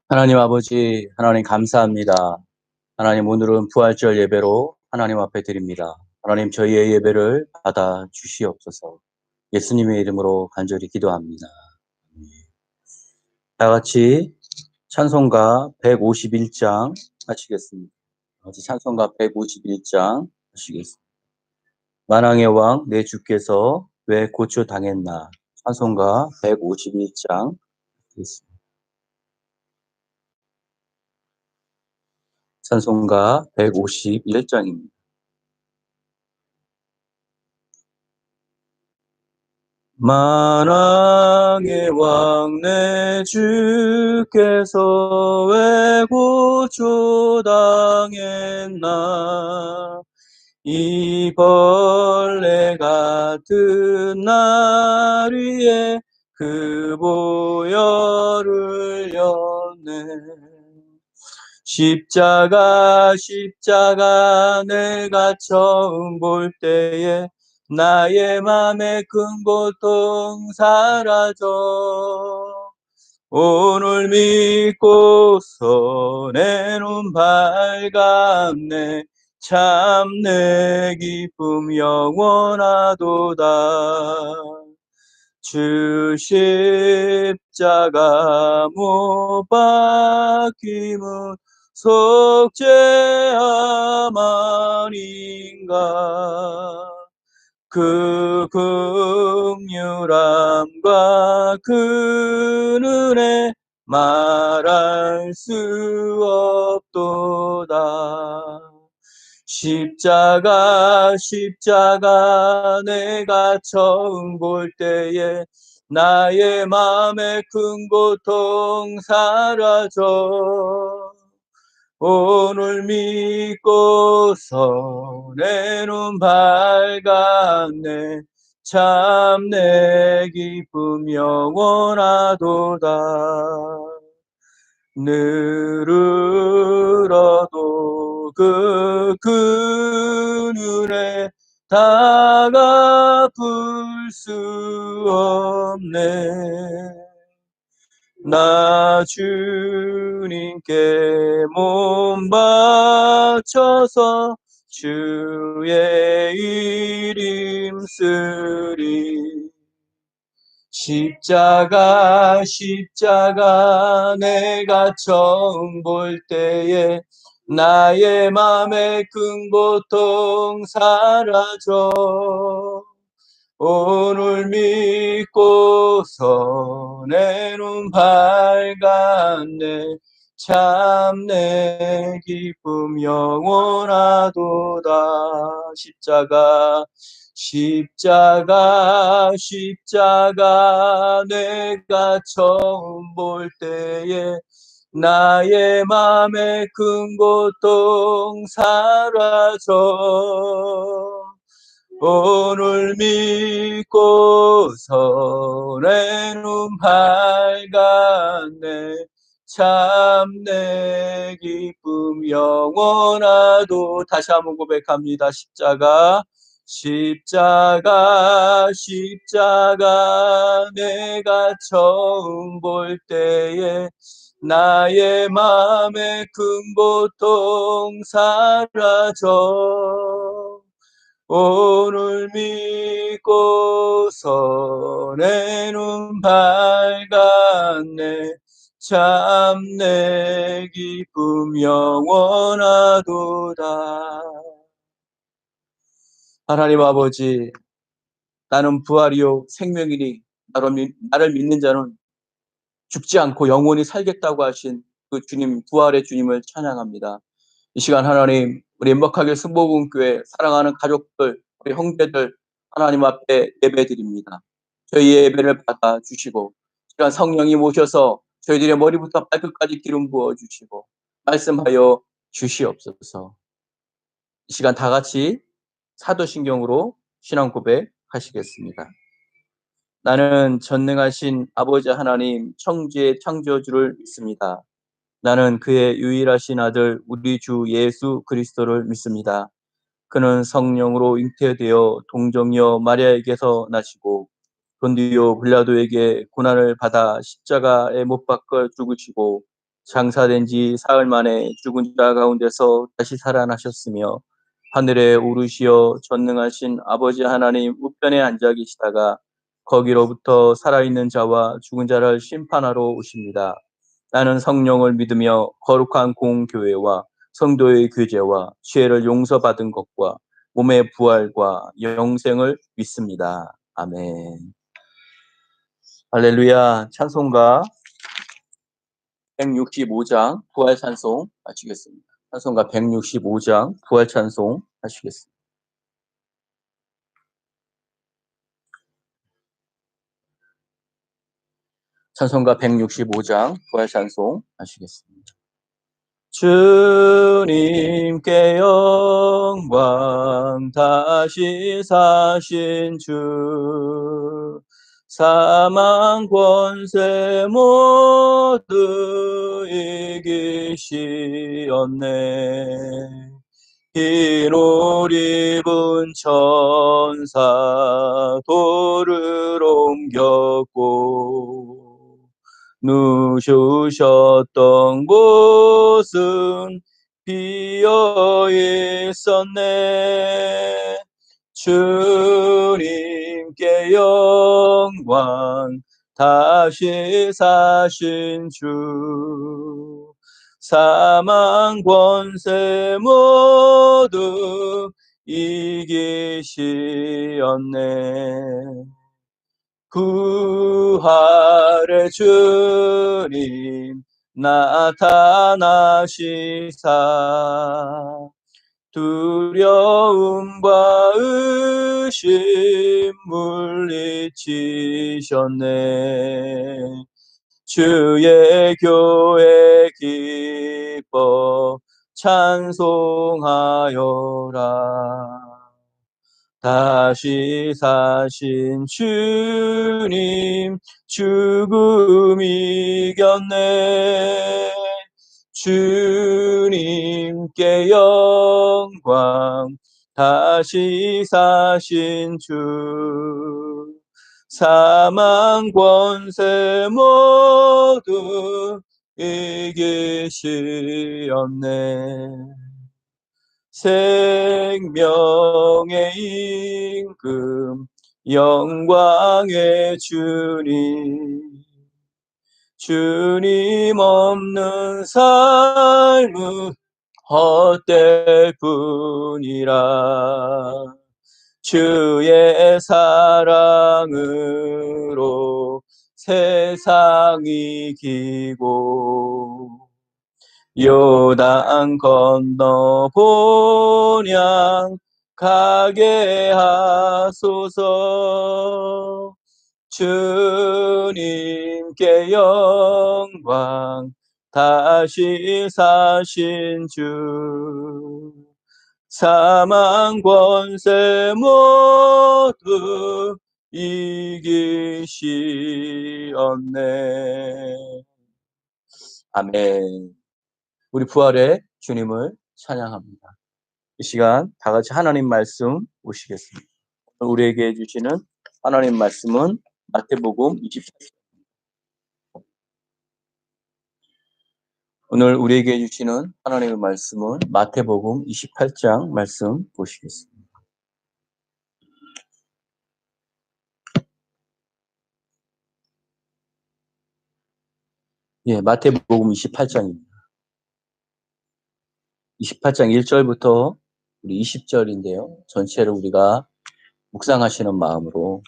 하나님 아버지, 하나님 감사합니다. 하나님 오늘은 부활절 예배로 하나님 앞에 드립니다. 하나님 저희의 예배를 받아 주시옵소서. 예수님의 이름으로 간절히 기도합니다. 다 같이 찬송가 151장 하시겠습니다. 같이 찬송가 151장 하시겠습니다. 만왕의 왕 내 주께서 왜 고초 당했나. 찬송가 151장 하시겠습니다. 찬송가 151장입니다. 만왕의 왕 내 주께서 왜 고초 당했나. 이 벌레 같은 날 위에 그 보혈을 흘렸네. 십자가 내가 처음 볼 때에 나의 맘의 큰 고통 사라져. 오늘 믿고서 내 눈 밝았네. 참 내 기쁨 영원하도다. 주 십자가 못 박힘은 속죄함 아닌가. 그 긍휼함과 그 은혜 말할 수 없도다. 십자가 십자가 내가 처음 볼 때에 나의 마음의 큰 고통 사라져 오늘 믿고서 내 눈 밝았네 참 내 기쁨 영원하도다 늘으러도 그 눈에 다 갚을 수 없네 나 주님께 몸 바쳐서 주의 이름 쓰리 십자가 십자가 내가 처음 볼 때에 나의 맘의 큰 고통 사라져 오늘 믿고서 내 눈 밝았네 참 내 기쁨 영원하도다 십자가 십자가 십자가 내가 처음 볼 때에 나의 맘의 큰 고통 사라져 오늘 믿고서 내 눈 밝았네 참 내 기쁨 영원하도 다시 한번 고백합니다 십자가 십자가 십자가 내가 처음 볼 때에 나의 마음의 큰 고통 사라져 오늘 믿고서 내 눈 밝았네 참 내 기쁨 영원하도다 하나님 아버지 나는 부활이요 생명이니 나를 믿는 자는 죽지 않고 영원히 살겠다고 하신 그 주님 부활의 주님을 찬양합니다. 이 시간 하나님 우리 행복하게 승복음교회 사랑하는 가족들 우리 형제들 하나님 앞에 예배드립니다. 저희의 예배를 받아주시고 시간 성령이 오셔서 저희들의 머리부터 발끝까지 기름 부어주시고 말씀하여 주시옵소서. 이 시간 다 같이 사도신경으로 신앙 고백하시겠습니다. 나는 전능하신 아버지 하나님 청지의 창조주를 믿습니다. 나는 그의 유일하신 아들 우리 주 예수 그리스도를 믿습니다. 그는 성령으로 잉태되어 동정녀 마리아에게서 나시고 본디오 빌라도에게 고난을 받아 십자가에 못 박혀 죽으시고 장사된 지 사흘 만에 죽은 자 가운데서 다시 살아나셨으며 하늘에 오르시어 전능하신 아버지 하나님 우편에 앉아 계시다가 거기로부터 살아있는 자와 죽은 자를 심판하러 오십니다. 나는 성령을 믿으며 거룩한 공교회와 성도의 교제와 죄를 용서받은 것과 몸의 부활과 영생을 믿습니다. 아멘. 할렐루야. 찬송가 165장 부활 찬송 하시겠습니다. 찬송가 165장 부활 찬송 하시겠습니다. 찬송가 165장 부활 찬송 하시겠습니다. 주님께 영광 다시 사신 주 사망 권세 모두 이기시었네 흰 옷 입은 천사 돌을 옮겼고 누우셨던 곳은 비어 있었네 주님께 영광 다시 사신 주 사망 권세 모두 이기시었네 부활의 주님 나타나시사 두려움과 의심 물리치셨네. 주의 교회 기뻐 찬송하여라. 다시 사신 주님 죽음 이겼네. 주님께 영광. 다시 사신 주 사망 권세 모두 이기시었네. 생명의 임금 영광의 주님 없는 삶은 헛될 뿐이라. 주의 사랑으로 세상이 이기고 요단 건너 본향 가게 하소서. 주님께 영광. 다시 사신 주 사망 권세 모두 이기시었네. 아멘. 우리 부활의 주님을 찬양합니다. 이 시간 다 같이 하나님 말씀 보시겠습니다. 우리에게 주시는 하나님 말씀은 마태복음 28장. 오늘 우리에게 주시는 하나님의 말씀은 마태복음 28장 말씀 보시겠습니다. 예, 마태복음 28장입니다. 28장 1절부터 우리 20절인데요. 전체를 우리가 묵상하시는 마음으로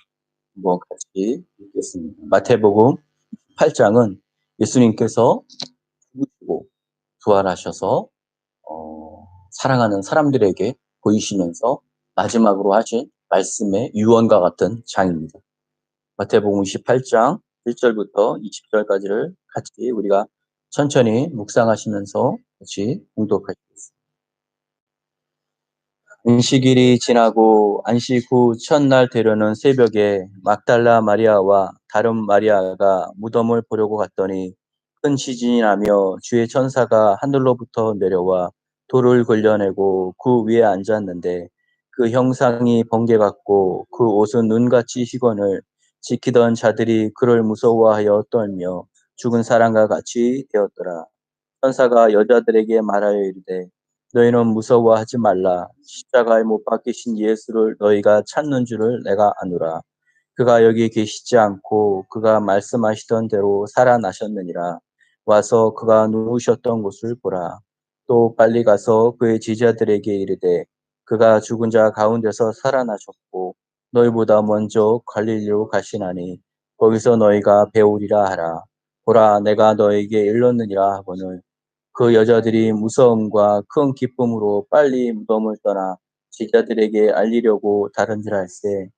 한번 같이 읽겠습니다. 마태복음 8장은 예수님께서 죽으시고 부활하셔서 사랑하는 사람들에게 보이시면서 마지막으로 하신 말씀의 유언과 같은 장입니다. 마태복음 28장 1절부터 20절까지를 같이 우리가 천천히 묵상하시면서 같이 봉독하시겠습니다. 안식일이 지나고 안식 후 첫날 되려는 새벽에 막달라 마리아와 다른 마리아가 무덤을 보려고 갔더니 큰 지진이 나며 주의 천사가 하늘로부터 내려와 돌을 걸려내고 그 위에 앉았는데 그 형상이 번개 같고 그 옷은 눈같이 희건을 지키던 자들이 그를 무서워하여 떨며 죽은 사람과 같이 되었더라. 천사가 여자들에게 말하여 이르되 너희는 무서워하지 말라. 십자가에 못 박히신 예수를 너희가 찾는 줄을 내가 아노라. 그가 여기 계시지 않고 그가 말씀하시던 대로 살아나셨느니라. 와서 그가 누우셨던 곳을 보라. 또 빨리 가서 그의 제자들에게 이르되 그가 죽은 자 가운데서 살아나셨고 너희보다 먼저 갈릴리로 가시나니 거기서 너희가 배우리라 하라. 보라 내가 너에게 일렀느니라 하거늘 그 여자들이 무서움과 큰 기쁨으로 빨리 무덤을 떠나 제자들에게 알리려고 다른질할세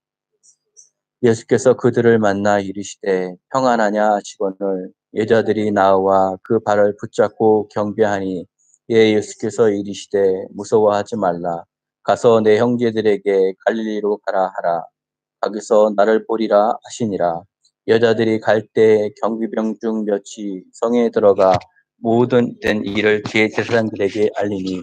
예수께서 그들을 만나 이르시되 평안하냐 하시거늘 여자들이 나와 그 발을 붙잡고 경배하니 예수께서 이르시되 무서워하지 말라 가서 내 형제들에게 갈릴리로 가라 하라 거기서 나를 보리라 하시니라. 여자들이 갈 때 경비병 중 몇이 성에 들어가 모든 된 일을 대제사장들에게 알리니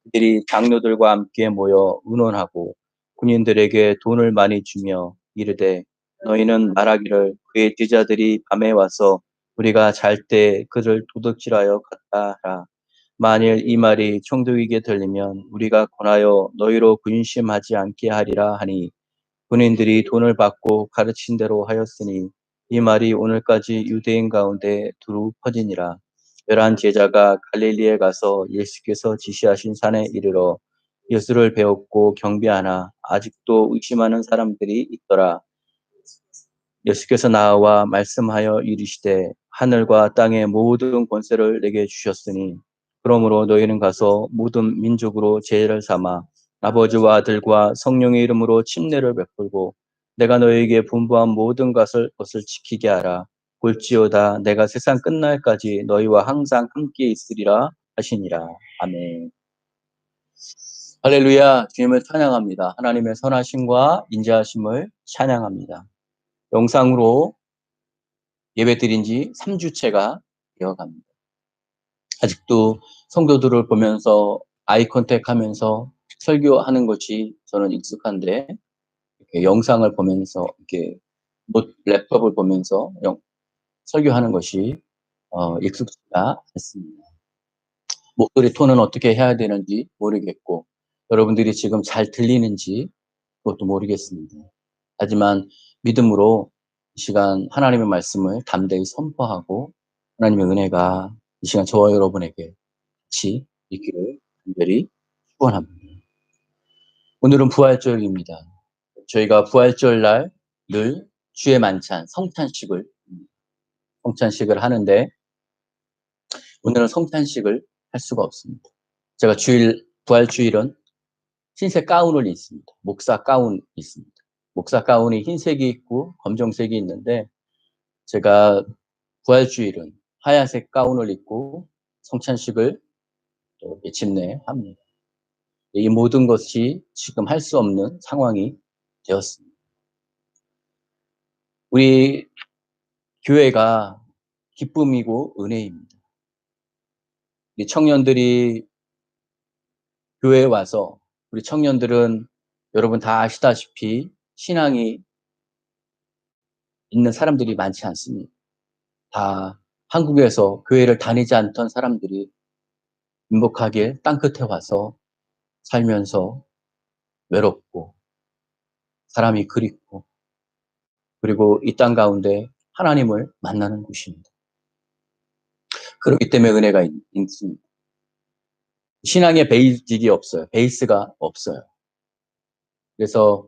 그들이 장로들과 함께 모여 의논하고 군인들에게 돈을 많이 주며 이르되 너희는 말하기를 그의 제자들이 밤에 와서 우리가 잘 때 그를 도둑질하여 갔다 하라. 만일 이 말이 총독에게 들리면 우리가 권하여 너희로 근심하지 않게 하리라 하니 군인들이 돈을 받고 가르친 대로 하였으니 이 말이 오늘까지 유대인 가운데 두루 퍼지니라. 11 제자가 갈릴리에 가서 예수께서 지시하신 산에 이르러 예수를 배웠고 경배하나 아직도 의심하는 사람들이 있더라. 예수께서 나와 말씀하여 이르시되 하늘과 땅의 모든 권세를 내게 주셨으니 그러므로 너희는 가서 모든 민족으로 제를 삼아 아버지와 아들과 성령의 이름으로 침례를 베풀고 내가 너희에게 분부한 모든 것을 지키게 하라. 볼지어다 내가 세상 끝날까지 너희와 항상 함께 있으리라 하시니라. 아멘. 할렐루야. 주님을 찬양합니다. 하나님의 선하심과 인자하심을 찬양합니다. 영상으로 예배드린 지 3주째가 되어갑니다. 아직도 성도들을 보면서 아이 컨택하면서 설교하는 것이 저는 익숙한데 이렇게 영상을 보면서 이렇게 랩톱을 보면서 설교하는 것이 익숙지가 않습니다. 목소리 톤은 어떻게 해야 되는지 모르겠고 여러분들이 지금 잘 들리는지 그것도 모르겠습니다. 하지만 믿음으로 이 시간 하나님의 말씀을 담대히 선포하고 하나님의 은혜가 이 시간 저와 여러분에게 같이 있기를 간절히 축원합니다. 오늘은 부활절입니다. 저희가 부활절 날 늘 주의 만찬, 성찬식을 하는데 오늘은 성찬식을 할 수가 없습니다. 제가 부활주일은 흰색 가운을 입습니다. 목사 가운이 있습니다. 목사 가운이 흰색이 있고 검정색이 있는데 제가 부활주일은 하얀색 가운을 입고 성찬식을 또 집례합니다. 이 모든 것이 지금 할 수 없는 상황이 되었습니다. 우리 교회가 기쁨이고 은혜입니다. 우리 청년들이 교회에 와서 우리 청년들은 여러분 다 아시다시피 신앙이 있는 사람들이 많지 않습니다. 다 한국에서 교회를 다니지 않던 사람들이 행복하게 땅끝에 와서 살면서 외롭고 사람이 그립고 그리고 이 땅 가운데 하나님을 만나는 곳입니다. 그렇기 때문에 은혜가 있습니다. 신앙의 베이직이 없어요. 베이스가 없어요. 그래서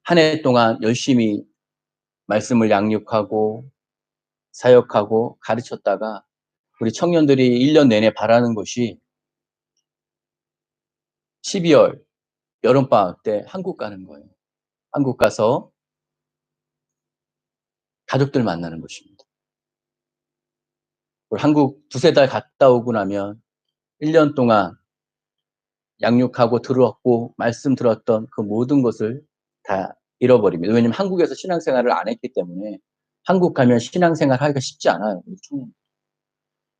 한 해 동안 열심히 말씀을 양육하고 사역하고 가르쳤다가 우리 청년들이 1년 내내 바라는 것이 12월 여름방학 때 한국 가는 거예요. 한국 가서 가족들 만나는 것입니다. 한국 두세 달 갔다 오고 나면 1년 동안 양육하고 들었고 말씀 들었던 그 모든 것을 다 잃어버립니다. 왜냐하면 한국에서 신앙생활을 안 했기 때문에 한국 가면 신앙생활 하기가 쉽지 않아요.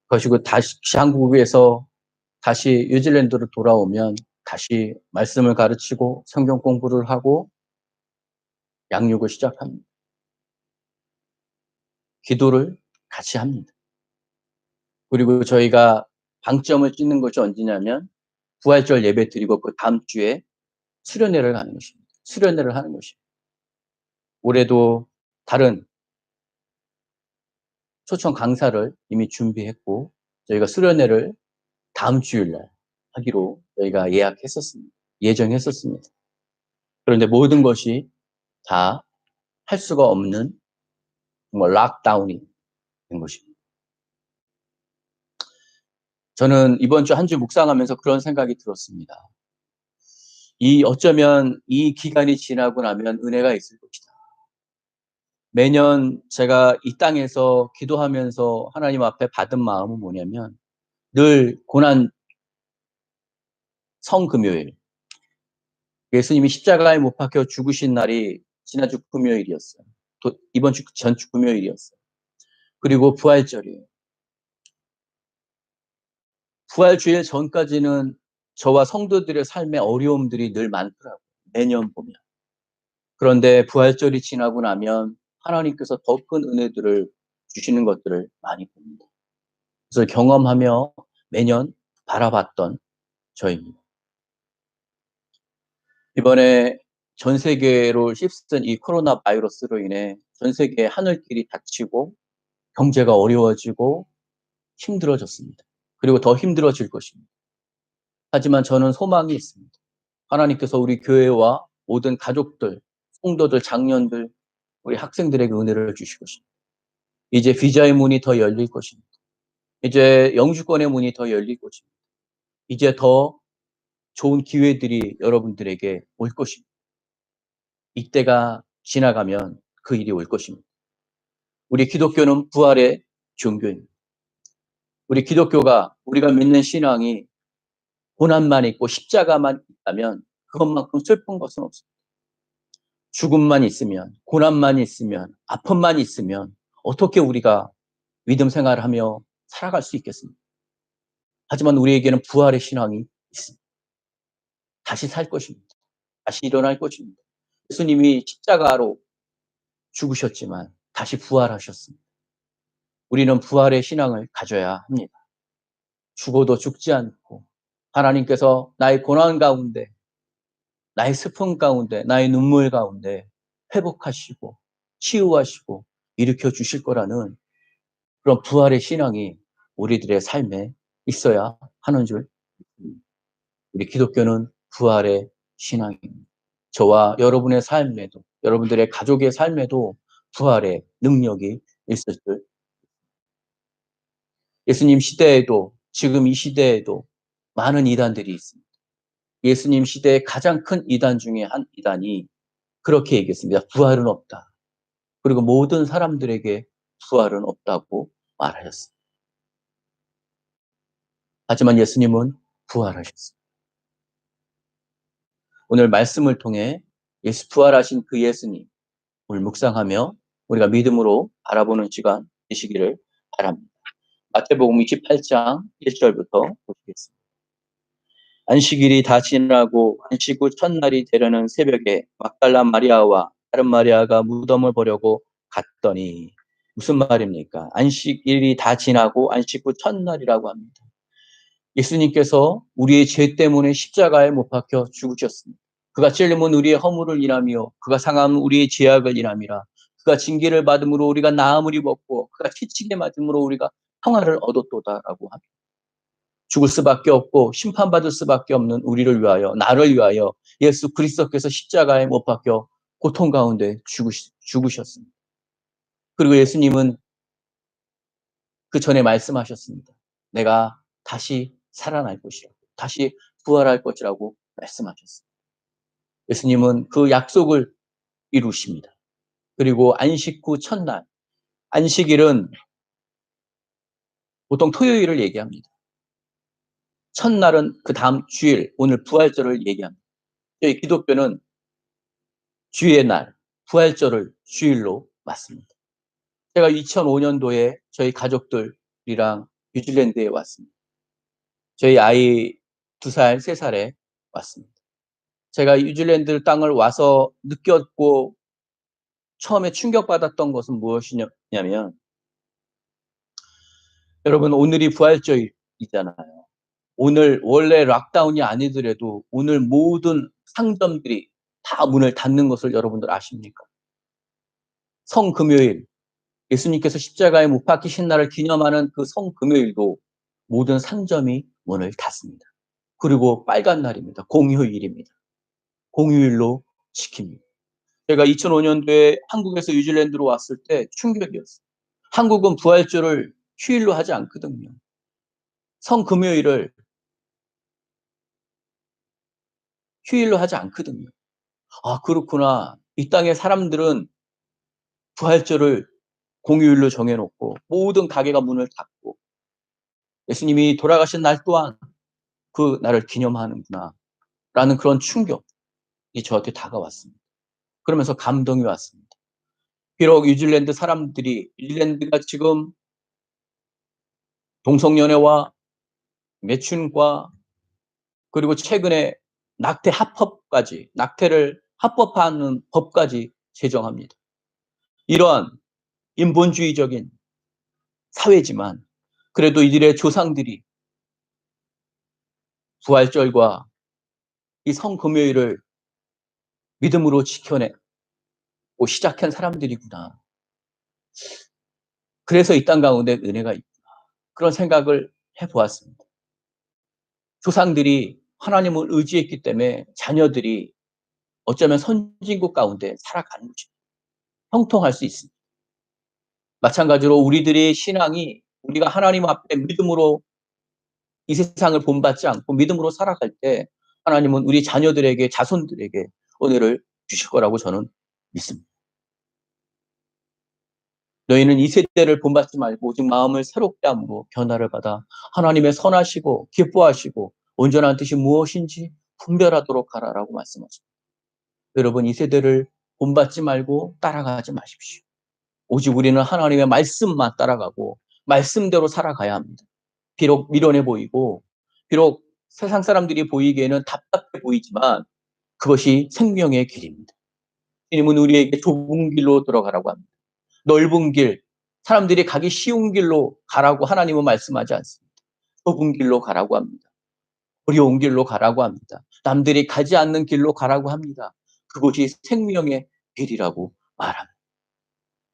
그리고 다시 한국에서 다시 뉴질랜드로 돌아오면 다시 말씀을 가르치고 성경 공부를 하고 양육을 시작합니다. 기도를 같이 합니다. 그리고 저희가 방점을 찍는 것이 언제냐면 부활절 예배 드리고 그 다음 주에 수련회를 가는 것입니다. 수련회를 하는 것입니다. 올해도 다른 초청 강사를 이미 준비했고 저희가 수련회를 다음 주일날 하기로 저희가 예정했었습니다. 그런데 모든 것이 다 할 수가 없는 정말 락다운이 된 것입니다. 저는 이번 주 한 주 묵상하면서 그런 생각이 들었습니다. 어쩌면 이 기간이 지나고 나면 은혜가 있을 것이다. 매년 제가 이 땅에서 기도하면서 하나님 앞에 받은 마음은 뭐냐면 늘 고난 성금요일 예수님이 십자가에 못 박혀 죽으신 날이 지난주 금요일이었어요. 또 이번 주 전주 금요일이었어요. 그리고 부활절이에요. 부활주일 전까지는 저와 성도들의 삶의 어려움들이 늘 많더라고요. 매년 보면. 그런데 부활절이 지나고 나면 하나님께서 더 큰 은혜들을 주시는 것들을 많이 봅니다. 그래서 경험하며 매년 바라봤던 저입니다. 이번에 전 세계로 휩쓴 이 코로나 바이러스로 인해 전 세계의 하늘길이 닫히고 경제가 어려워지고 힘들어졌습니다. 그리고 더 힘들어질 것입니다. 하지만 저는 소망이 있습니다. 하나님께서 우리 교회와 모든 가족들, 성도들, 장년들, 우리 학생들에게 은혜를 주실 것입니다. 이제 비자의 문이 더 열릴 것입니다. 이제 영주권의 문이 더 열릴 것입니다. 이제 더 좋은 기회들이 여러분들에게 올 것입니다. 이때가 지나가면 그 일이 올 것입니다. 우리 기독교는 부활의 종교입니다. 우리 기독교가 우리가 믿는 신앙이 고난만 있고 십자가만 있다면 그것만큼 슬픈 것은 없습니다. 죽음만 있으면, 고난만 있으면, 아픔만 있으면 어떻게 우리가 믿음 생활을 하며 살아갈 수 있겠습니까? 하지만 우리에게는 부활의 신앙이 있습니다. 다시 살 것입니다. 다시 일어날 것입니다. 예수님이 십자가로 죽으셨지만 다시 부활하셨습니다. 우리는 부활의 신앙을 가져야 합니다. 죽어도 죽지 않고 하나님께서 나의 고난 가운데, 나의 슬픔 가운데, 나의 눈물 가운데 회복하시고 치유하시고 일으켜 주실 거라는 그런 부활의 신앙이 우리들의 삶에 있어야 하는 줄 믿습니다. 우리 기독교는 부활의 신앙입니다. 저와 여러분의 삶에도, 여러분들의 가족의 삶에도 부활의 능력이 있을 줄. 예수님 시대에도, 지금 이 시대에도 많은 이단들이 있습니다. 예수님 시대의 가장 큰 이단 중에 한 이단이 그렇게 얘기했습니다. 부활은 없다. 그리고 모든 사람들에게 부활은 없다고 말하셨습니다. 하지만 예수님은 부활하셨습니다. 오늘 말씀을 통해 부활하신 그 예수님, 오늘 묵상하며 우리가 믿음으로 바라보는 시간 되시기를 바랍니다. 마태복음 28장 1절부터 보시겠습니다. 안식일이 다 지나고 안식 후 첫날이 되려는 새벽에 막달라 마리아와 다른 마리아가 무덤을 보려고 갔더니, 무슨 말입니까? 안식일이 다 지나고 안식 후 첫날이라고 합니다. 예수님께서 우리의 죄 때문에 십자가에 못 박혀 죽으셨습니다. 그가 찔림은 우리의 허물을 인하며 그가 상함은 우리의 죄악을 인함이라. 그가 징계를 받음으로 우리가 나음을 입었고 그가 채찍에 맞음으로 우리가 평화를 얻었도다라고 합니다. 죽을 수밖에 없고 심판받을 수밖에 없는 우리를 위하여, 나를 위하여 예수 그리스도께서 십자가에 못 박혀 고통 가운데 죽으셨습니다. 그리고 예수님은 그 전에 말씀하셨습니다. 내가 다시 살아날 것이라고, 다시 부활할 것이라고 말씀하셨습니다. 예수님은 그 약속을 이루십니다. 그리고 안식 후 첫날, 안식일은 보통 토요일을 얘기합니다. 첫날은 그 다음 주일, 오늘 부활절을 얘기합니다. 저희 기독교는 주의 날, 부활절을 주일로 맞습니다. 제가 2005년도에 저희 가족들이랑 뉴질랜드에 왔습니다. 저희 아이 2살, 3살에 왔습니다. 제가 뉴질랜드 땅을 와서 느꼈고 처음에 충격받았던 것은 무엇이냐면, 여러분 오늘이 부활절이잖아요. 오늘 원래 락다운이 아니더라도 오늘 모든 상점들이 다 문을 닫는 것을 여러분들 아십니까? 성금요일, 예수님께서 십자가에 못 박히신 날을 기념하는 그 성금요일도 모든 상점이 문을 닫습니다. 그리고 빨간 날입니다. 공휴일입니다. 공휴일로 지킵니다. 제가 2005년도에 한국에서 뉴질랜드로 왔을 때 충격이었어요. 한국은 부활절을 휴일로 하지 않거든요. 성금요일을 휴일로 하지 않거든요. 아, 그렇구나. 이 땅의 사람들은 부활절을 공휴일로 정해놓고 모든 가게가 문을 닫고 예수님이 돌아가신 날 또한 그 날을 기념하는구나 라는 그런 충격이 저한테 다가왔습니다. 그러면서 감동이 왔습니다. 비록 뉴질랜드 사람들이, 뉴질랜드가 지금 동성연애와 매춘과 그리고 최근에 낙태 합법까지, 낙태를 합법화하는 법까지 제정합니다. 이러한 인본주의적인 사회지만 그래도 이들의 조상들이 부활절과 이 성금요일을 믿음으로 지켜내고 시작한 사람들이구나. 그래서 이 땅 가운데 은혜가 있구나. 그런 생각을 해보았습니다. 조상들이 하나님을 의지했기 때문에 자녀들이 어쩌면 선진국 가운데 살아가는 것입니다. 형통할 수 있습니다. 마찬가지로 우리들의 신앙이 우리가 하나님 앞에 믿음으로 이 세상을 본받지 않고 믿음으로 살아갈 때 하나님은 우리 자녀들에게 자손들에게 은혜를 주실 거라고 저는 믿습니다. 너희는 이 세대를 본받지 말고 오직 마음을 새롭게 함으로 변화를 받아 하나님의 선하시고 기뻐하시고 온전한 뜻이 무엇인지 분별하도록 하라라고 말씀하십니다. 여러분 이 세대를 본받지 말고 따라가지 마십시오. 오직 우리는 하나님의 말씀만 따라가고 말씀대로 살아가야 합니다. 비록 미련해 보이고 비록 세상 사람들이 보이기에는 답답해 보이지만 그것이 생명의 길입니다. 주님은 우리에게 좁은 길로 들어가라고 합니다. 넓은 길, 사람들이 가기 쉬운 길로 가라고 하나님은 말씀하지 않습니다. 좁은 길로 가라고 합니다. 어려운 길로 가라고 합니다. 남들이 가지 않는 길로 가라고 합니다. 그것이 생명의 길이라고 말합니다.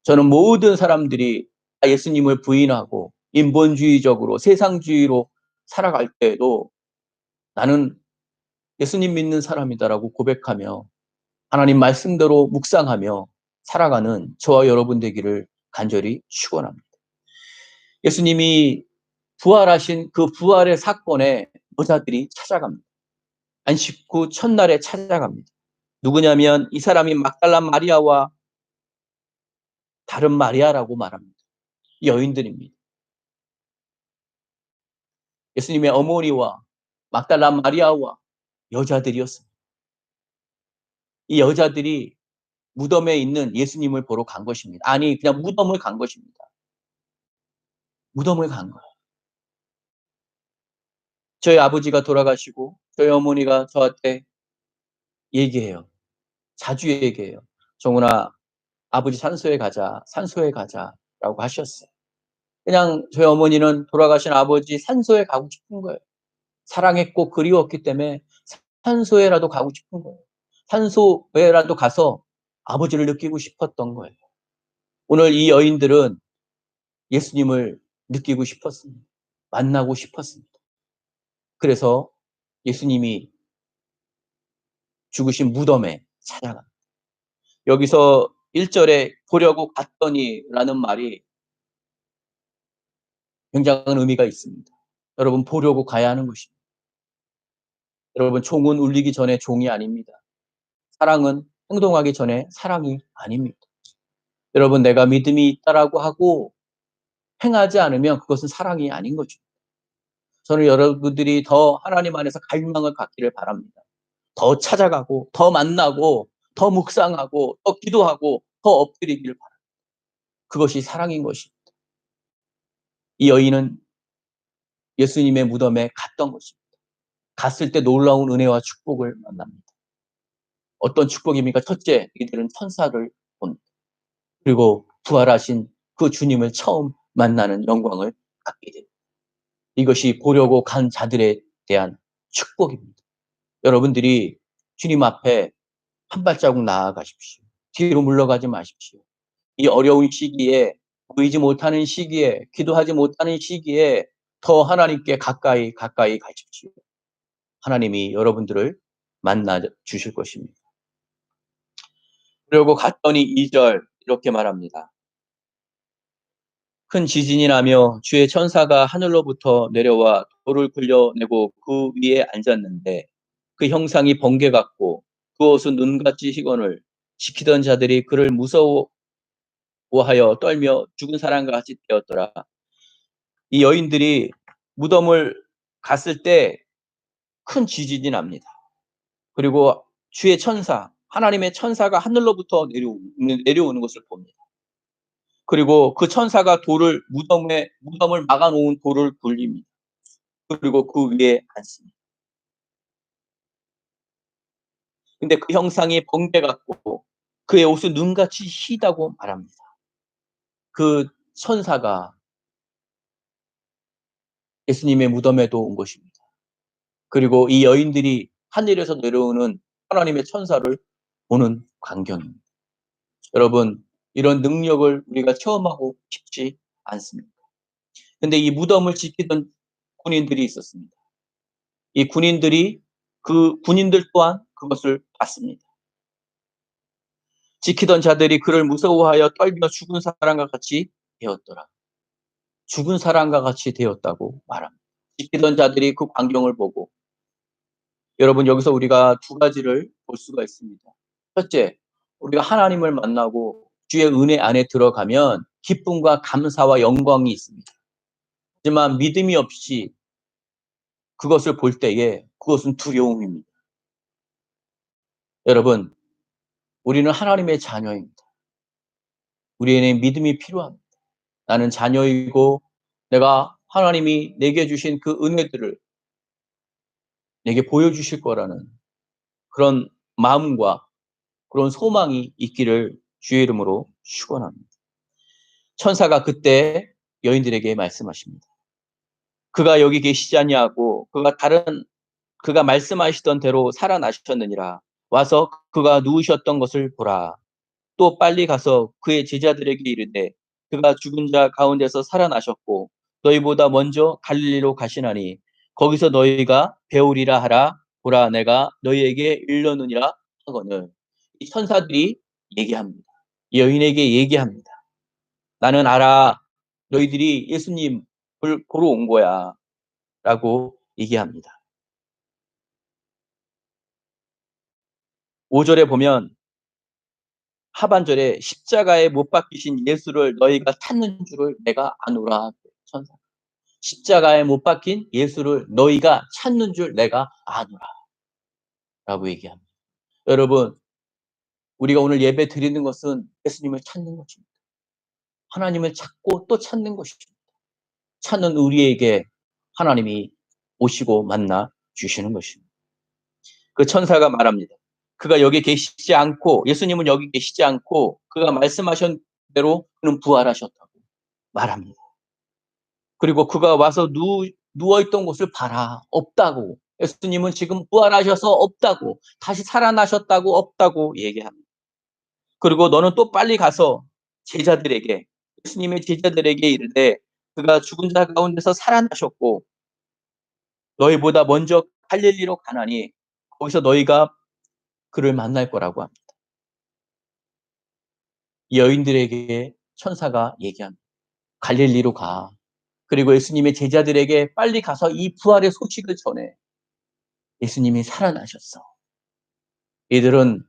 저는 모든 사람들이 예수님을 부인하고 인본주의적으로 세상주의로 살아갈 때에도 나는 예수님 믿는 사람이다라고 고백하며 하나님 말씀대로 묵상하며 살아가는 저와 여러분 되기를 간절히 축원합니다. 예수님이 부활하신 그 부활의 사건에 여자들이 찾아갑니다. 안식 후 첫날에 찾아갑니다. 누구냐면 이 사람이 막달라 마리아와 다른 마리아라고 말합니다. 여인들입니다. 예수님의 어머니와 막달라 마리아와 여자들이었습니다. 이 여자들이 무덤에 있는 예수님을 보러 간 것입니다. 아니 그냥 무덤을 간 것입니다. 무덤을 간 거예요. 저희 아버지가 돌아가시고 저희 어머니가 저한테 얘기해요. 자주 얘기해요. 정훈아, 아버지 산소에 가자, 산소에 가자라고 하셨어요. 그냥 저희 어머니는 돌아가신 아버지 산소에 가고 싶은 거예요. 사랑했고 그리웠기 때문에 산소에라도 가고 싶은 거예요. 산소에라도 가서 아버지를 느끼고 싶었던 거예요. 오늘 이 여인들은 예수님을 느끼고 싶었습니다. 만나고 싶었습니다. 그래서 예수님이 죽으신 무덤에 찾아갑니다. 여기서 1절에 보려고 갔더니라는 말이 굉장한 의미가 있습니다. 여러분 보려고 가야 하는 것입니다. 여러분 종은 울리기 전에 종이 아닙니다. 사랑은 행동하기 전에 사랑이 아닙니다. 여러분 내가 믿음이 있다라고 하고 행하지 않으면 그것은 사랑이 아닌 거죠. 저는 여러분들이 더 하나님 안에서 갈망을 갖기를 바랍니다. 더 찾아가고 더 만나고 더 묵상하고 더 기도하고 더 엎드리기를 바랍니다. 그것이 사랑인 것입니다. 이 여인은 예수님의 무덤에 갔던 것입니다. 갔을 때 놀라운 은혜와 축복을 만납니다. 어떤 축복입니까? 첫째, 이들은 천사를 봅니다. 그리고 부활하신 그 주님을 처음 만나는 영광을 갖게 됩니다. 이것이 보려고 간 자들에 대한 축복입니다. 여러분들이 주님 앞에 한 발자국 나아가십시오. 뒤로 물러가지 마십시오. 이 어려운 시기에 보이지 못하는 시기에 기도하지 못하는 시기에 더 하나님께 가까이 가십시오. 하나님이 여러분들을 만나 주실 것입니다. 그리고 갔더니 2절 이렇게 말합니다. 큰 지진이 나며 주의 천사가 하늘로부터 내려와 돌을 굴려내고 그 위에 앉았는데 그 형상이 번개 같고 그 옷은 눈같이 희건을 지키던 자들이 그를 무서워하여 떨며 죽은 사람과 같이 되었더라. 이 여인들이 무덤을 갔을 때 큰 지진이 납니다. 그리고 주의 천사, 하나님의 천사가 하늘로부터 내려오는 것을 봅니다. 그리고 그 천사가 무덤을 막아놓은 돌을 굴립니다. 그리고 그 위에 앉습니다. 근데 그 형상이 번개 같고 그의 옷은 눈같이 희다고 말합니다. 그 천사가 예수님의 무덤에도 온 것입니다. 그리고 이 여인들이 하늘에서 내려오는 하나님의 천사를 보는 광경입니다. 여러분, 이런 능력을 우리가 체험하고 싶지 않습니다. 근데 이 무덤을 지키던 군인들이 있었습니다. 이 군인들이 그 군인들 또한 그것을 봤습니다. 지키던 자들이 그를 무서워하여 떨며 죽은 사람과 같이 되었더라. 죽은 사람과 같이 되었다고 말합니다. 지키던 자들이 그 광경을 보고 여러분 여기서 우리가 두 가지를 볼 수가 있습니다. 첫째, 우리가 하나님을 만나고 주의 은혜 안에 들어가면 기쁨과 감사와 영광이 있습니다. 하지만 믿음이 없이 그것을 볼 때에 그것은 두려움입니다. 여러분, 우리는 하나님의 자녀입니다. 우리에게 믿음이 필요합니다. 나는 자녀이고 내가 하나님이 내게 주신 그 은혜들을 내게 보여주실 거라는 그런 마음과 그런 소망이 있기를 주의 이름으로 축원합니다. 천사가 그때 여인들에게 말씀하십니다. 그가 여기 계시지 아니하고 그가 말씀하시던 대로 살아나셨느니라. 와서 그가 누우셨던 것을 보라. 또 빨리 가서 그의 제자들에게 이르되 그가 죽은 자 가운데서 살아나셨고 너희보다 먼저 갈릴리로 가시나니 거기서 너희가 배우리라 하라. 보라 내가 너희에게 일러느니라 하거늘. 이 천사들이 얘기합니다. 여인에게 얘기합니다. 나는 알아. 너희들이 예수님을 보러 온 거야. 라고 얘기합니다. 5절에 보면 하반절에 십자가에 못 박히신 예수를 너희가 찾는 줄을 내가 아노라. 천사. 십자가에 못 박힌 예수를 너희가 찾는 줄 내가 아노라. 라고 얘기합니다. 여러분, 우리가 오늘 예배 드리는 것은 예수님을 찾는 것입니다. 하나님을 찾고 또 찾는 것입니다. 찾는 우리에게 하나님이 오시고 만나 주시는 것입니다. 그 천사가 말합니다. 그가 여기 계시지 않고 예수님은 여기 계시지 않고 그가 말씀하신 대로 그는 부활하셨다고 말합니다. 그리고 그가 와서 누워있던 곳을 봐라. 없다고. 예수님은 지금 부활하셔서 없다고. 다시 살아나셨다고 없다고 얘기합니다. 그리고 너는 또 빨리 가서 제자들에게 예수님의 제자들에게 이르되 그가 죽은 자 가운데서 살아나셨고 너희보다 먼저 갈릴리로 가나니 거기서 너희가 그를 만날 거라고 합니다. 여인들에게 천사가 얘기합니다. 갈릴리로 가. 그리고 예수님의 제자들에게 빨리 가서 이 부활의 소식을 전해. 예수님이 살아나셨어. 이들은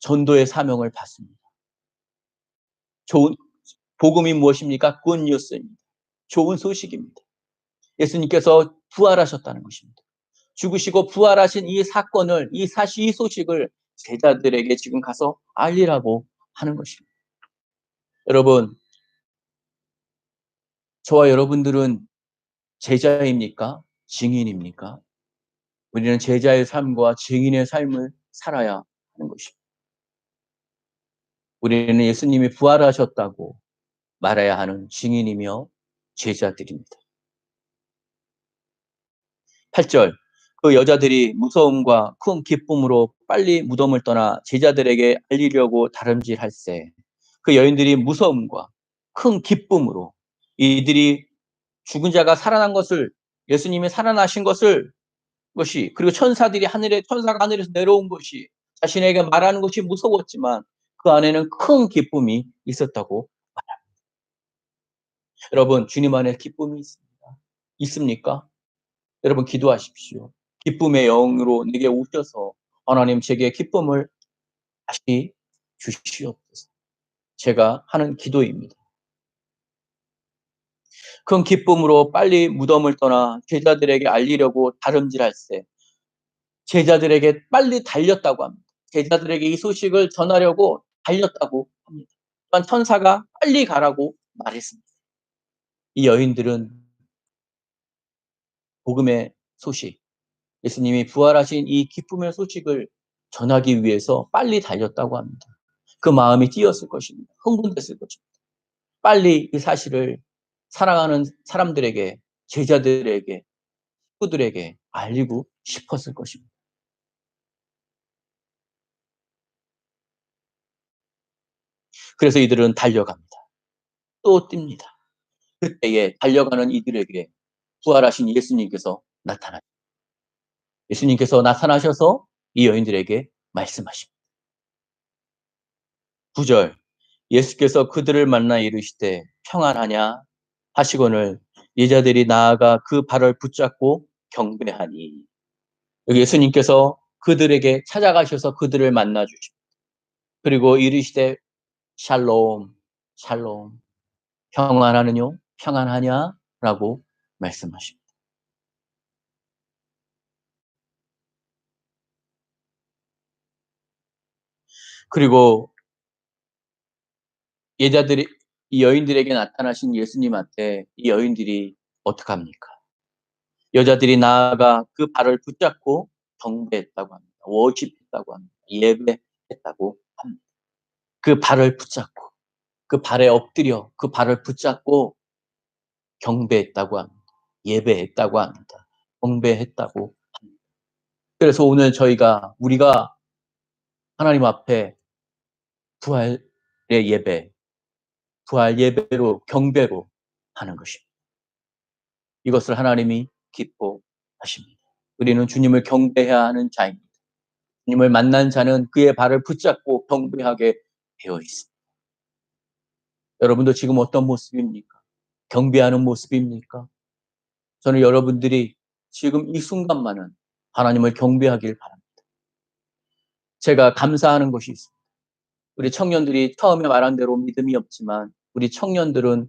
전도의 사명을 받습니다. 좋은 복음이 무엇입니까? 굿뉴스입니다. 좋은 소식입니다. 예수님께서 부활하셨다는 것입니다. 죽으시고 부활하신 이 사건을, 이 소식을 제자들에게 지금 가서 알리라고 하는 것입니다. 여러분, 저와 여러분들은 제자입니까? 증인입니까? 우리는 제자의 삶과 증인의 삶을 살아야 하는 것입니다. 우리는 예수님이 부활하셨다고 말해야 하는 증인이며 제자들입니다. 8절. 그 여자들이 무서움과 큰 기쁨으로 빨리 무덤을 떠나 제자들에게 알리려고 다름질할세. 그 여인들이 무서움과 큰 기쁨으로 이들이 죽은 자가 살아난 것을 예수님이 살아나신 것이 그리고 천사가 하늘에서 내려온 것이 자신에게 말하는 것이 무서웠지만 그 안에는 큰 기쁨이 있었다고 말합니다. 여러분 주님 안에 기쁨이 있습니까? 여러분 기도하십시오. 기쁨의 영으로 내게 오셔서 하나님 제게 기쁨을 다시 주시옵소서. 제가 하는 기도입니다. 큰 기쁨으로 빨리 무덤을 떠나 제자들에게 알리려고 다름질할세. 제자들에게 빨리 달렸다고 합니다. 제자들에게 이 소식을 전하려고 달렸다고 합니다. 또한 천사가 빨리 가라고 말했습니다. 이 여인들은 복음의 소식, 예수님이 부활하신 이 기쁨의 소식을 전하기 위해서 빨리 달렸다고 합니다. 그 마음이 뛰었을 것입니다. 흥분됐을 것입니다. 빨리 이 사실을 사랑하는 사람들에게, 제자들에게, 식구들에게 알리고 싶었을 것입니다. 그래서 이들은 달려갑니다. 또 뜁니다. 그때에 달려가는 이들에게 부활하신 예수님께서 나타나셔서 이 여인들에게 말씀하십니다. 9절. 예수께서 그들을 만나 이르시되 평안하냐? 하시거늘 예자들이 나아가 그 발을 붙잡고 경배하니. 여기 예수님께서 그들에게 찾아가셔서 그들을 만나 주십니다. 그리고 이르시되 샬롬 샬롬 평안하느뇨 평안하냐라고 말씀하십니다. 그리고 예자들이 이 여인들에게 나타나신 예수님한테 이 여인들이 어떡합니까? 여자들이 나아가 그 발을 붙잡고 경배했다고 합니다. 워십했다고 합니다. 예배했다고 합니다. 그 발을 붙잡고 그 발에 엎드려 그 발을 붙잡고 경배했다고 합니다. 예배했다고 합니다. 경배했다고 합니다. 그래서 오늘 우리가 하나님 앞에 부활의 예배, 부활 예배로 경배로 하는 것입니다. 이것을 하나님이 기뻐하십니다. 우리는 주님을 경배해야 하는 자입니다. 주님을 만난 자는 그의 발을 붙잡고 경배하게 되어 있습니다. 여러분도 지금 어떤 모습입니까? 경배하는 모습입니까? 저는 여러분들이 지금 이 순간만은 하나님을 경배하길 바랍니다. 제가 감사하는 것이 있습니다. 우리 청년들이 처음에 말한 대로 믿음이 없지만 우리 청년들은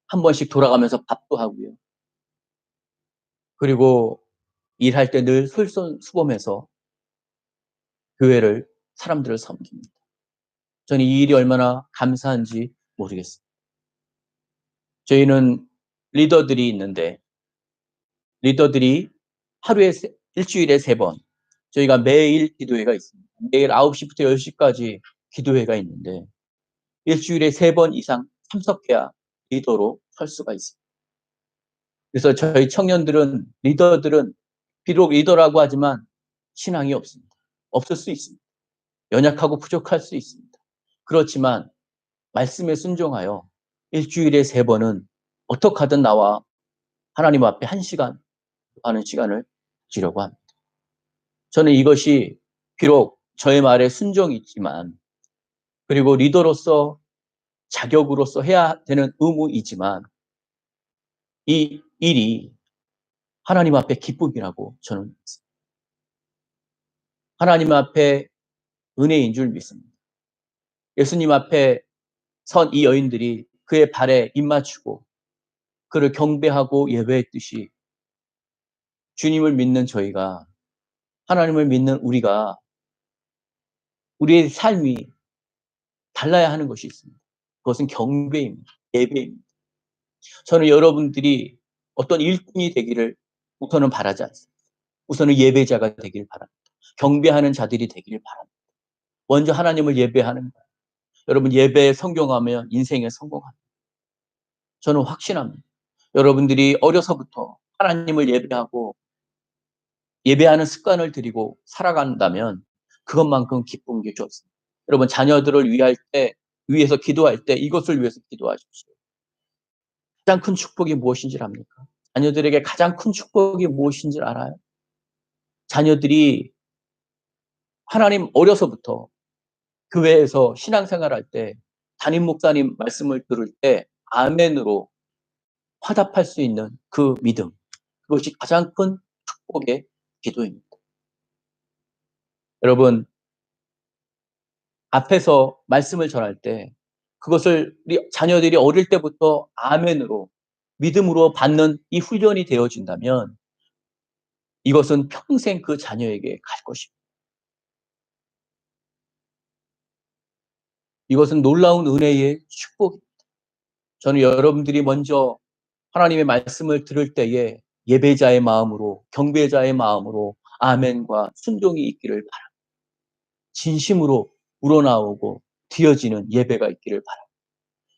한 번씩 돌아가면서 밥도 하고요. 그리고 일할 때 늘 솔선수범해서 교회를 사람들을 섬깁니다. 저는 이 일이 얼마나 감사한지 모르겠습니다. 저희는 리더들이 있는데 리더들이 일주일에 3번 저희가 매일 기도회가 있습니다. 매일 9시부터 10시까지 기도회가 있는데 일주일에 3번 이상 참석해야 리더로 설 수가 있습니다. 그래서 저희 청년들은 리더들은 비록 리더라고 하지만 신앙이 없습니다. 없을 수 있습니다. 연약하고 부족할 수 있습니다. 그렇지만 말씀에 순종하여 일주일에 3번은 어떻게 하든 나와 하나님 앞에 1시간 하는 시간을 주려고 합니다. 저는 이것이 비록 저의 말에 순종이 있지만 그리고 리더로서 자격으로서 해야 되는 의무이지만 이 일이 하나님 앞에 기쁨이라고 저는 믿습니다. 하나님 앞에 은혜인 줄 믿습니다. 예수님 앞에 선 이 여인들이 그의 발에 입 맞추고 그를 경배하고 예배했듯이 주님을 믿는 저희가 하나님을 믿는 우리가 우리의 삶이 달라야 하는 것이 있습니다. 그것은 경배입니다. 예배입니다. 저는 여러분들이 어떤 일꾼이 되기를 우선은 바라지 않습니다. 우선은 예배자가 되길 바랍니다. 경배하는 자들이 되기를 바랍니다. 먼저 하나님을 예배하는 거예요. 여러분 예배에 성공하면 인생에 성공합니다. 저는 확신합니다. 여러분들이 어려서부터 하나님을 예배하고 예배하는 습관을 들이고 살아간다면 그것만큼 기쁜 게 없습니다. 여러분 자녀들을 위해서 기도할 때 이것을 위해서 기도하십시오. 가장 큰 축복이 무엇인지 압니까? 자녀들에게 가장 큰 축복이 무엇인지 알아요? 자녀들이 하나님 어려서부터 교회에서 신앙생활할 때 담임 목사님 말씀을 들을 때 아멘으로 화답할 수 있는 그 믿음. 그것이 가장 큰 축복의 기도입니다. 여러분 앞에서 말씀을 전할 때 그것을 우리 자녀들이 어릴 때부터 아멘으로 믿음으로 받는 이 훈련이 되어진다면 이것은 평생 그 자녀에게 갈 것입니다. 이것은 놀라운 은혜의 축복입니다. 저는 여러분들이 먼저 하나님의 말씀을 들을 때에 예배자의 마음으로 경배자의 마음으로 아멘과 순종이 있기를 바랍니다. 진심으로 우러나오고 드려지는 예배가 있기를 바랍니다.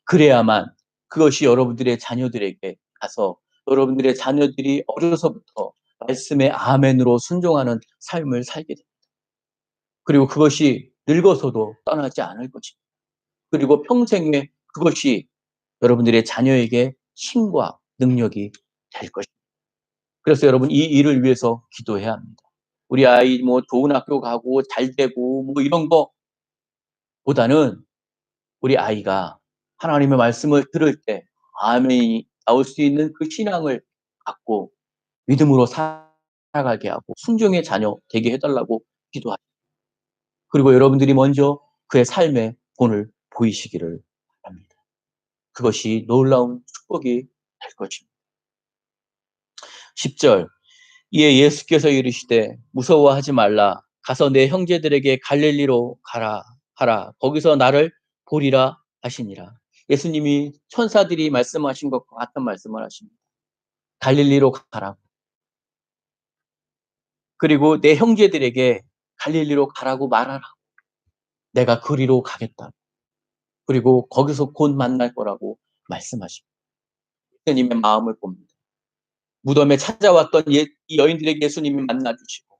그래야만 그것이 여러분들의 자녀들에게 가서 여러분들의 자녀들이 어려서부터 말씀의 아멘으로 순종하는 삶을 살게 됩니다. 그리고 그것이 늙어서도 떠나지 않을 것입니다. 그리고 평생에 그것이 여러분들의 자녀에게 힘과 능력이 될 것입니다. 그래서 여러분 이 일을 위해서 기도해야 합니다. 우리 아이 좋은 학교 가고 잘 되고 이런 거보다는 우리 아이가 하나님의 말씀을 들을 때 아멘이 나올 수 있는 그 신앙을 갖고 믿음으로 살아가게 하고 순종의 자녀 되게 해달라고 기도하십니다. 그리고 여러분들이 먼저 그의 삶의 본을 보이시기를 바랍니다. 그것이 놀라운 축복이 될 것입니다. 10절 이에 예수께서 이르시되 무서워하지 말라. 가서 내 형제들에게 갈릴리로 가라 하라. 거기서 나를 보리라 하시니라. 예수님이 천사들이 말씀하신 것과 같은 말씀을 하십니다. 갈릴리로 가라고. 그리고 내 형제들에게 갈릴리로 가라고 말하라. 내가 그리로 가겠다. 그리고 거기서 곧 만날 거라고 말씀하십니다. 예수님의 마음을 봅니다. 무덤에 찾아왔던 이 여인들에게 예수님이 만나주시고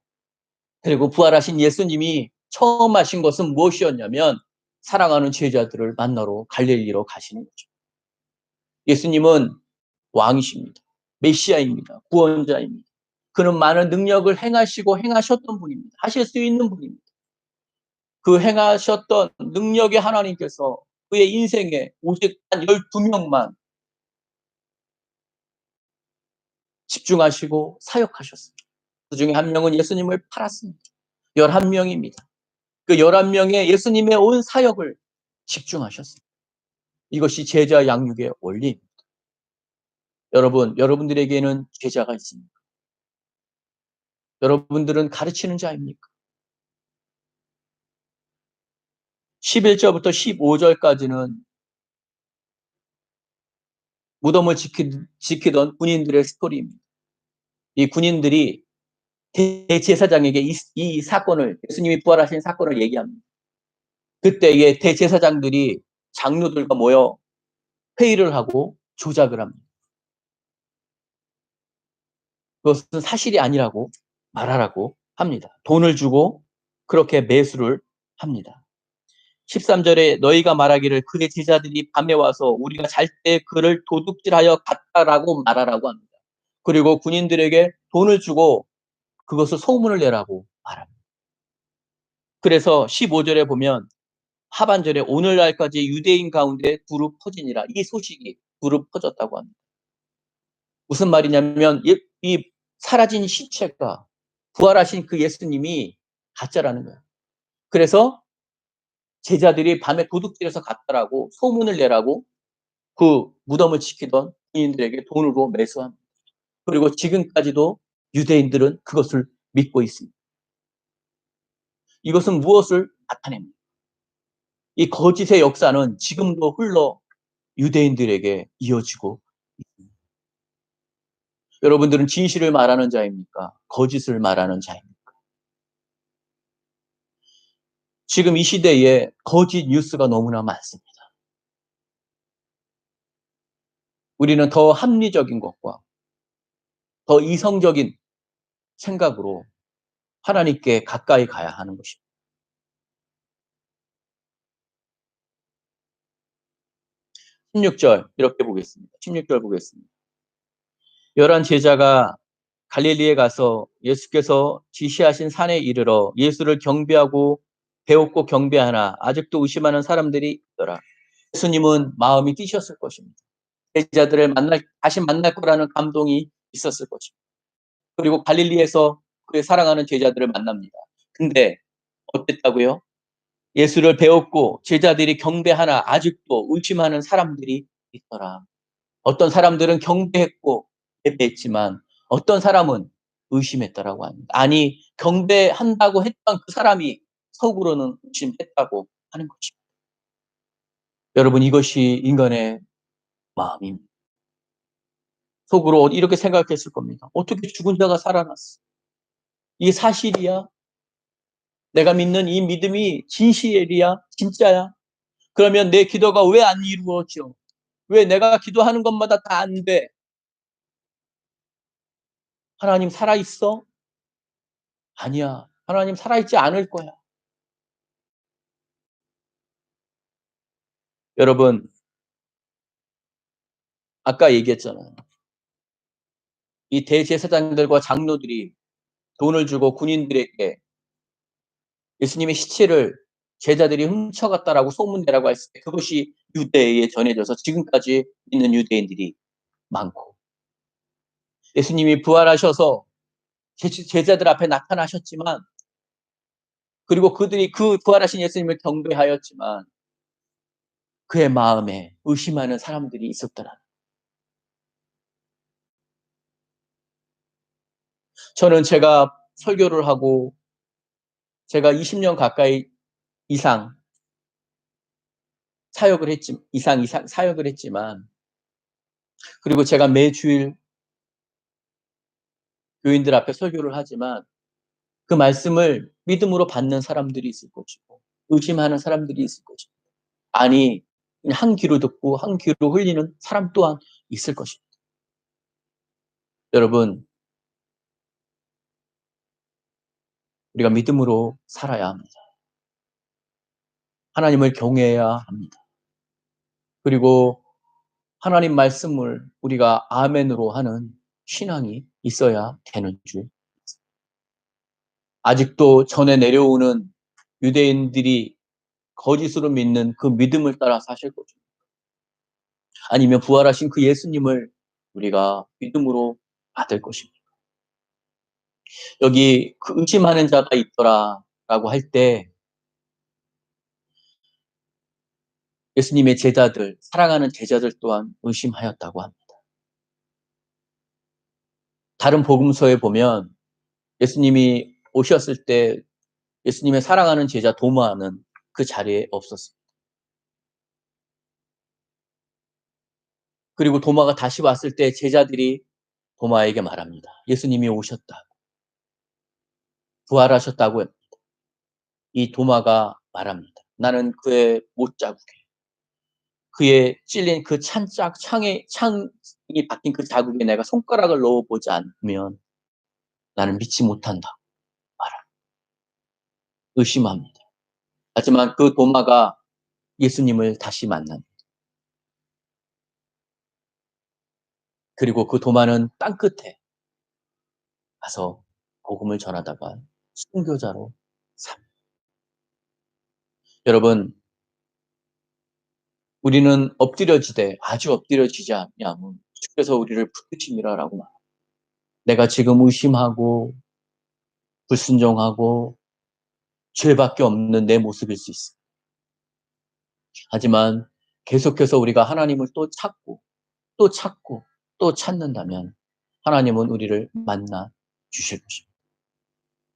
그리고 부활하신 예수님이 처음 하신 것은 무엇이었냐면 사랑하는 제자들을 만나러 갈릴리로 가시는 거죠. 예수님은 왕이십니다. 메시아입니다. 구원자입니다. 그는 많은 능력을 행하시고 행하셨던 분입니다. 하실 수 있는 분입니다. 그 행하셨던 능력의 하나님께서 그의 인생에 오직 한 12명만 집중하시고 사역하셨습니다. 그 중에 한 명은 예수님을 팔았습니다. 11명입니다. 그 11명의 예수님의 온 사역을 집중하셨습니다. 이것이 제자 양육의 원리입니다. 여러분, 여러분들에게는 제자가 있습니까? 여러분들은 가르치는 자입니까? 11절부터 15절까지는 무덤을 지키던 군인들의 스토리입니다. 이 군인들이 대제사장에게 이 사건을, 예수님이 부활하신 사건을 얘기합니다. 그때에 대제사장들이 장로들과 모여 회의를 하고 조작을 합니다. 그것은 사실이 아니라고 말하라고 합니다. 돈을 주고 그렇게 매수를 합니다. 13절에 너희가 말하기를 그의 제자들이 밤에 와서 우리가 잘 때 그를 도둑질하여 갔다라고 말하라고 합니다. 그리고 군인들에게 돈을 주고 그것을 소문을 내라고 말합니다. 그래서 15절에 보면 하반절에 오늘날까지 유대인 가운데 두루 퍼지니라. 이 소식이 두루 퍼졌다고 합니다. 무슨 말이냐면 이 사라진 시체가 부활하신 그 예수님이 가짜라는 거예요. 그래서 제자들이 밤에 도둑질해서 갔다라고 소문을 내라고 그 무덤을 지키던 군인들에게 돈으로 매수합니다. 그리고 지금까지도 유대인들은 그것을 믿고 있습니다. 이것은 무엇을 나타냅니까? 이 거짓의 역사는 지금도 흘러 유대인들에게 이어지고 있습니다. 여러분들은 진실을 말하는 자입니까? 거짓을 말하는 자입니까? 지금 이 시대에 거짓 뉴스가 너무나 많습니다. 우리는 더 합리적인 것과 더 이성적인 생각으로 하나님께 가까이 가야 하는 것입니다. 16절 이렇게 보겠습니다. 16절 보겠습니다. 11 제자가 갈릴리에 가서 예수께서 지시하신 산에 이르러 예수를 경배하고 배웠고 경배하나 아직도 의심하는 사람들이 있더라. 예수님은 마음이 뛰셨을 것입니다. 제자들을 다시 만날 거라는 감동이 있었을 것입니다. 그리고 갈릴리에서 그의 사랑하는 제자들을 만납니다. 근데 어땠다고요? 예수를 배웠고 제자들이 경배하나 아직도 의심하는 사람들이 있더라. 어떤 사람들은 경배했고 예배했지만 어떤 사람은 의심했더라고 합니다. 아니 경배한다고 했던 그 사람이 속으로는 의심했다고 하는 것입니다. 여러분 이것이 인간의 마음입니다. 속으로 이렇게 생각했을 겁니다. 어떻게 죽은 자가 살아났어? 이게 사실이야? 내가 믿는 이 믿음이 진실이야? 진짜야? 그러면 내 기도가 왜 안 이루어져? 왜 내가 기도하는 것마다 다 안 돼? 하나님 살아있어? 아니야. 하나님 살아있지 않을 거야. 여러분, 아까 얘기했잖아요. 이 대제사장들과 장로들이 돈을 주고 군인들에게 예수님의 시체를 제자들이 훔쳐갔다라고 소문내라고 했을 때 그것이 유대에 전해져서 지금까지 있는 유대인들이 많고, 예수님이 부활하셔서 제자들 앞에 나타나셨지만, 그리고 그들이 그 부활하신 예수님을 경배하였지만 그의 마음에 의심하는 사람들이 있었더라. 저는 제가 설교를 하고 제가 20년 가까이 이상 사역을 했지만, 그리고 제가 매주일 교인들 앞에 설교를 하지만 그 말씀을 믿음으로 받는 사람들이 있을 것이고 의심하는 사람들이 있을 것이고, 아니 그냥 한 귀로 듣고 한 귀로 흘리는 사람 또한 있을 것입니다. 여러분, 우리가 믿음으로 살아야 합니다. 하나님을 경외해야 합니다. 그리고 하나님 말씀을 우리가 아멘으로 하는 신앙이 있어야 되는 줄. 아직도 전에 내려오는 유대인들이 거짓으로 믿는 그 믿음을 따라 사실 거죠. 아니면 부활하신 그 예수님을 우리가 믿음으로 받을 것입니다. 여기 그 의심하는 자가 있더라라고 할 때 예수님의 제자들, 사랑하는 제자들 또한 의심하였다고 합니다. 다른 복음서에 보면 예수님이 오셨을 때 예수님의 사랑하는 제자 도마는 그 자리에 없었습니다. 그리고 도마가 다시 왔을 때 제자들이 도마에게 말합니다. 예수님이 오셨다, 부활하셨다고 합니다. 이 도마가 말합니다. 나는 그의 못자국에, 그의 찔린 그 창이 박힌 그 자국에 내가 손가락을 넣어보지 않으면 나는 믿지 못한다 말합니다. 의심합니다. 하지만 그 도마가 예수님을 다시 만납니다. 그리고 그 도마는 땅끝에 가서 복음을 전하다가 순교자로 삽니다. 여러분, 우리는 엎드려지되 아주 엎드려지지 않냐면 주께서 우리를 붙드심이라라고 말합니다. 내가 지금 의심하고 불순종하고 죄밖에 없는 내 모습일 수 있습니다. 하지만 계속해서 우리가 하나님을 또 찾고 또 찾고 또 찾는다면 하나님은 우리를 만나 주실 것입니다.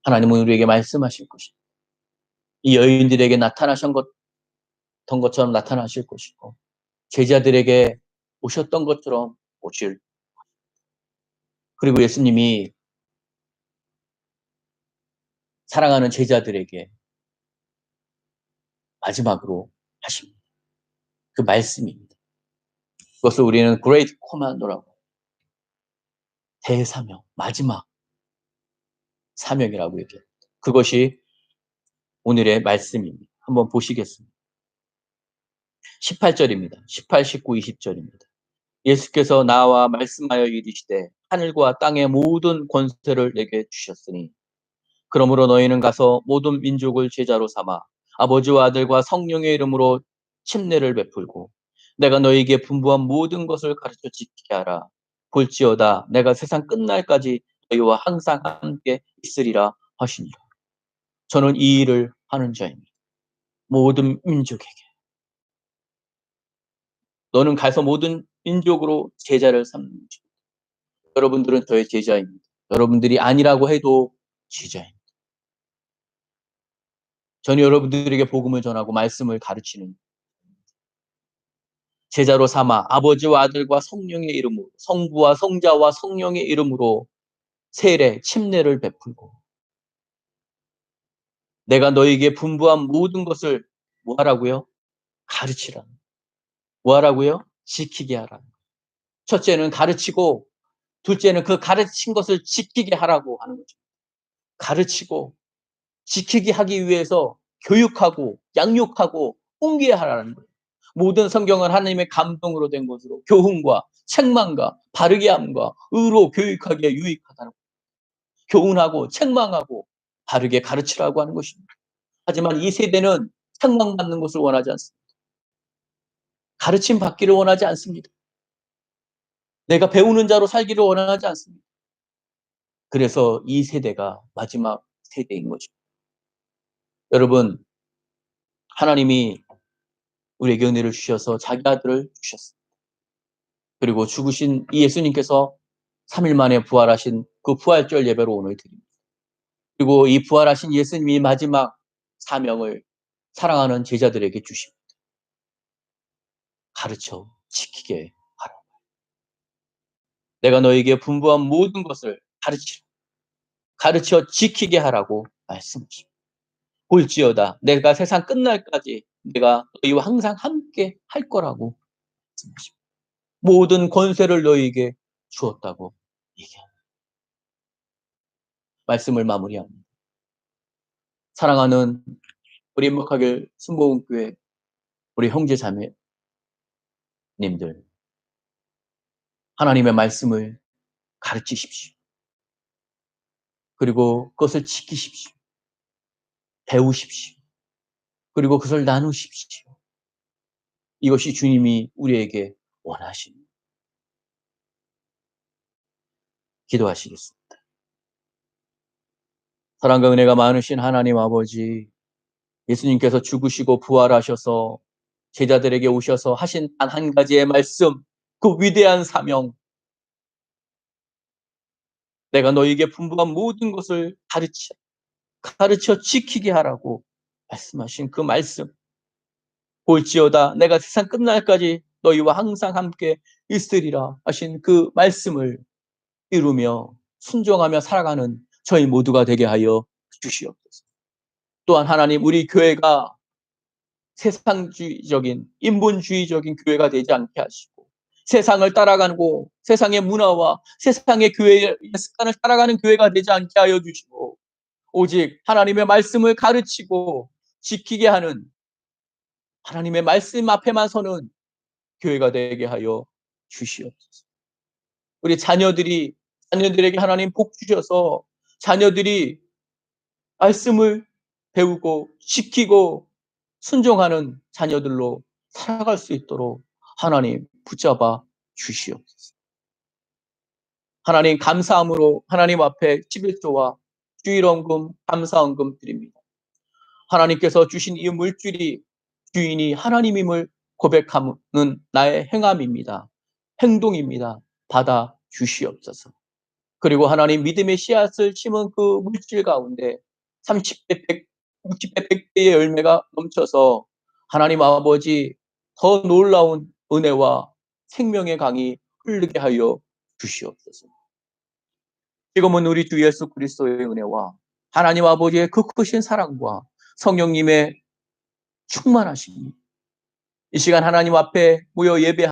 하나님은 우리에게 말씀하실 것입니다. 이 여인들에게 나타나셨던 것처럼 나타나실 것이고 제자들에게 오셨던 것처럼 오실. 그리고 예수님이 사랑하는 제자들에게 마지막으로 하십니다. 그 말씀입니다. 그것을 우리는 그레이트 코만도라고, 대사명, 마지막 사명이라고 얘기해요. 그것이 오늘의 말씀입니다. 한번 보시겠습니다. 18절입니다. 18, 19, 20절입니다. 예수께서 나와 말씀하여 이르시되 하늘과 땅의 모든 권세를 내게 주셨으니 그러므로 너희는 가서 모든 민족을 제자로 삼아 아버지와 아들과 성령의 이름으로 침례를 베풀고 내가 너희에게 분부한 모든 것을 가르쳐 지키게 하라. 볼지어다 내가 세상 끝날까지 너희와 항상 함께 있으리라 하시니라. 저는 이 일을 하는 자입니다. 모든 민족에게 너는 가서 모든 민족으로 제자를 삼는 자. 여러분들은 저의 제자입니다. 여러분들이 아니라고 해도 제자입니다. 저는 여러분들에게 복음을 전하고 말씀을 가르치는 제자로 삼아 아버지와 아들과 성령의 이름으로, 성부와 성자와 성령의 이름으로 세례, 침례를 베풀고 내가 너희에게 분부한 모든 것을 뭐 하라고요? 가르치라. 뭐 하라고요? 지키게 하라. 첫째는 가르치고 둘째는 그 가르친 것을 지키게 하라고 하는 거죠. 가르치고 지키게 하기 위해서 교육하고 양육하고 옮겨야 하라는 거예요. 모든 성경은 하나님의 감동으로 된 것으로 교훈과 책망과 바르게 함과 의로 교육하기에 유익하다고, 교훈하고 책망하고 바르게 가르치라고 하는 것입니다. 하지만 이 세대는 책망받는 것을 원하지 않습니다. 가르침 받기를 원하지 않습니다. 내가 배우는 자로 살기를 원하지 않습니다. 그래서 이 세대가 마지막 세대인 거죠. 여러분, 하나님이 우리에게 은혜를 주셔서 자기 아들을 주셨습니다. 그리고 죽으신 이 예수님께서 3일 만에 부활하신 그 부활절 예배로 오늘 드립니다. 그리고 이 부활하신 예수님이 마지막 사명을 사랑하는 제자들에게 주십니다. 가르쳐 지키게 하라. 내가 너에게 분부한 모든 것을 가르쳐 지키게 하라고 말씀하십니다. 볼지어다 내가 세상 끝날까지 내가 너희와 항상 함께 할 거라고 말씀하십니다. 모든 권세를 너희에게 주었다고 얘기합니다. 말씀을 마무리합니다. 사랑하는 우리 행복하길 순복음교회 우리 형제 자매님들, 하나님의 말씀을 가르치십시오. 그리고 그것을 지키십시오. 배우십시오. 그리고 그것을 나누십시오. 이것이 주님이 우리에게 원하시는 기도하시겠습니다. 사랑과 은혜가 많으신 하나님 아버지, 예수님께서 죽으시고 부활하셔서 제자들에게 오셔서 하신 단 한 가지의 말씀, 그 위대한 사명, 내가 너희에게 분부한 모든 것을 가르쳐 지키게 하라고 말씀하신 그 말씀, 볼지어다 내가 세상 끝날까지 너희와 항상 함께 있으리라 하신 그 말씀을 이루며 순종하며 살아가는 저희 모두가 되게 하여 주시옵소서. 또한 하나님, 우리 교회가 세상주의적인 인본주의적인 교회가 되지 않게 하시고 세상을 따라가고 세상의 문화와 세상의 교회의 습관을 따라가는 교회가 되지 않게 하여 주시고 오직 하나님의 말씀을 가르치고 지키게 하는 하나님의 말씀 앞에만 서는 교회가 되게 하여 주시옵소서. 우리 자녀들에게 하나님 복 주셔서 자녀들이 말씀을 배우고 지키고 순종하는 자녀들로 살아갈 수 있도록 하나님 붙잡아 주시옵소서. 하나님 감사함으로 하나님 앞에 11조와 주일원금 감사원금 드립니다. 하나님께서 주신 이 물질이 주인이 하나님임을 고백하는 나의 행함입니다. 행동입니다. 받아 주시옵소서. 그리고 하나님 믿음의 씨앗을 심은 그 물질 가운데 30배, 100, 60배, 100배의 열매가 넘쳐서 하나님 아버지 더 놀라운 은혜와 생명의 강이 흐르게 하여 주시옵소서. 지금은 우리 주 예수 그리스도의 은혜와 하나님 아버지의 그 크신 사랑과 성령님의 충만하심이 이 시간 하나님 앞에 모여 예배하는